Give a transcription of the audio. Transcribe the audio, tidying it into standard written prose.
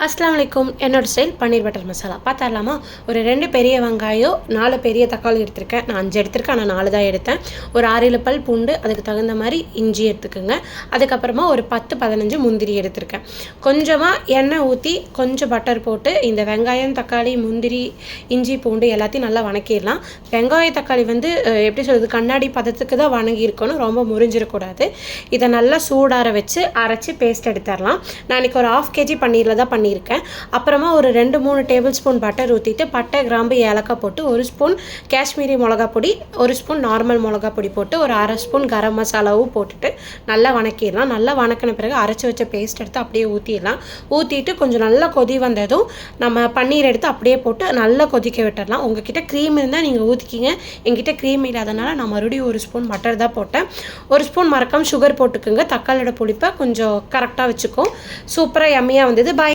அஸ்ஸலாமு அலைக்கும். என்னோடய ஸ்டைல் பன்னீர் பட்டர் மசாலா பார்த்துடலாமா? ஒரு 2 பெரிய வெங்காயம், 4 பெரிய தக்காளி எடுத்திருக்கேன். நான் 5 எடுத்திருக்கேன், ஆனால் 4 தான் எடுத்தேன். ஒரு 6-7 பல் பூண்டு, அதுக்கு தகுந்த மாதிரி இஞ்சி எடுத்துக்கோங்க. அதுக்கப்புறமா ஒரு 10-15 முந்திரி எடுத்திருக்கேன். கொஞ்சமாக எண்ணெய் ஊற்றி கொஞ்சம் பட்டர் போட்டு இந்த வெங்காயம், தக்காளி, முந்திரி, இஞ்சி, பூண்டு எல்லாத்தையும் நல்லா வணக்கிடலாம். வெங்காய தக்காளி வந்து எப்படி சொல்கிறது, கண்ணாடி பதத்துக்கு தான் வணங்கி இருக்கணும், ரொம்ப முறிஞ்சிடக்கூடாது. இதை நல்லா சூடார வச்சு அரைச்சி பேஸ்ட் எடுத்துடலாம். நான் இன்றைக்கி ஒரு 1/2 kg பன்னீரில் தான் பண்ணியிருக்கேன். அப்புறமா ஒரு 2-3 டேபிள் ஸ்பூன் பட்டர் ஊற்றிட்டு பட்டை, கிராம்பு, ஏலக்காய் போட்டு 1 ஸ்பூன் காஷ்மீரி மிளகா பொடி, 1 ஸ்பூன் நார்மல் மிளகா பொடி போட்டு ஒரு 1/2 ஸ்பூன் கரம் மசாலாவும் போட்டுட்டு நல்லா வணக்கிடலாம். நல்லா வணக்கின பிறகு அரைச்சி வச்ச பேஸ்ட் எடுத்து அப்படியே ஊற்றிடலாம். ஊற்றிட்டு கொஞ்சம் நல்லா கொதி வந்ததும் நம்ம பன்னீர் எடுத்து அப்படியே போட்டு நல்லா கொதிக்க விட்டுடலாம். உங்ககிட்ட க்ரீம் இருந்தால் நீங்கள் ஊற்றிக்கிங்க. என்கிட்ட க்ரீம் இல்லாதனால நான் மறுபடியும் 1 ஸ்பூன் பட்டர் தான் போட்டேன். 1 ஸ்பூன் மறக்காம சுகர் போட்டுக்குங்க. தக்காளியோட புளிப்பை கொஞ்சம் கரெக்டாக வச்சுக்கும். சூப்பராக யம்மியாக வந்தது. பாய்.